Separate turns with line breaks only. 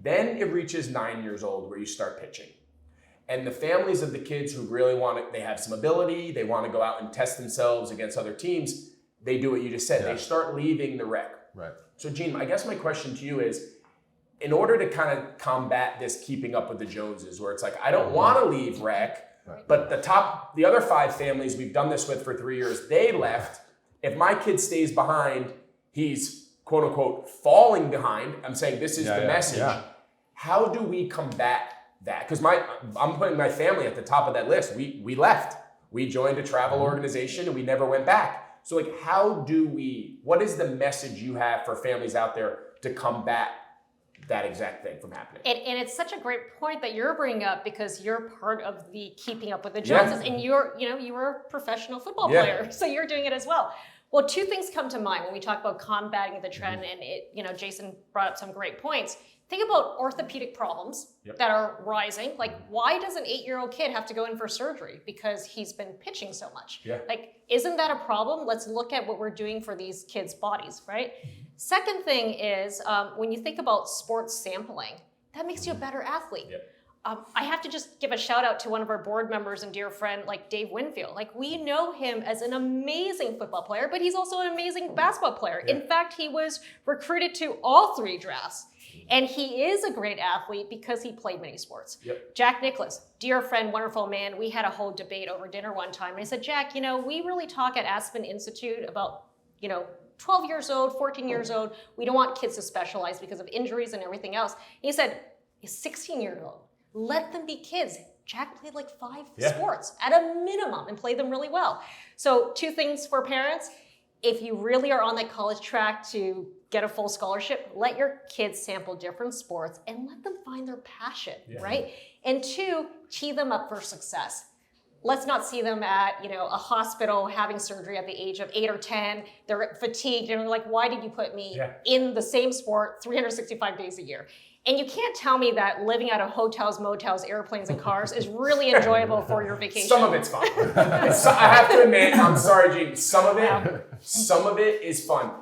Then it reaches 9 years old where you start pitching. And the families of the kids who really want it, they have some ability, they want to go out and test themselves against other teams, they do what you just said. Yeah. They start leaving the rec.
Right.
So Gene, I guess my question to you is, in order to kind of combat this keeping up with the Joneses, where it's like, I don't want to leave rec, but the other 5 families we've done this with for 3 years, they left. If my kid stays behind, he's quote unquote falling behind. I'm saying this is the message. Yeah. How do we combat that? Because I'm putting my family at the top of that list. We left. We joined a travel organization and we never went back. So like, what is the message you have for families out there to combat that exact thing from happening?
And it's such a great point that you're bringing up, because you're part of the keeping up with the Joneses, and you were a professional football player, so you're doing it as well. Well, 2 things come to mind when we talk about combating the trend, and Jason brought up some great points. Think about orthopedic problems that are rising. Like, why does an 8-year-old kid have to go in for surgery? Because he's been pitching so much. Yeah. Like, isn't that a problem? Let's look at what we're doing for these kids' bodies, right? Second thing is, when you think about sports sampling, that makes you a better athlete. Yep. I have to just give a shout out to one of our board members and dear friend, like Dave Winfield. Like, we know him as an amazing football player, but he's also an amazing basketball player. Yeah. In fact, he was recruited to all 3 drafts. And he is a great athlete because he played many sports. Yep. Jack Nicklaus, dear friend, wonderful man. We had a whole debate over dinner one time. And I said, Jack, we really talk at Aspen Institute about, 12 years old, 14 years old. We don't want kids to specialize because of injuries and everything else. He said, he's 16 years old. Let them be kids. Jack played like 5 sports at a minimum and played them really well. So 2 things for parents. If you really are on that college track to get a full scholarship, let your kids sample different sports and let them find their passion, right? And 2, tee them up for success. Let's not see them at, a hospital having surgery at the age of 8 or 10. They're fatigued and they're like, why did you put me in the same sport 365 days a year? And you can't tell me that living out of hotels, motels, airplanes, and cars is really enjoyable for your vacation.
Some of it's fun. I have to admit, I'm sorry, Gene. Some of it is fun.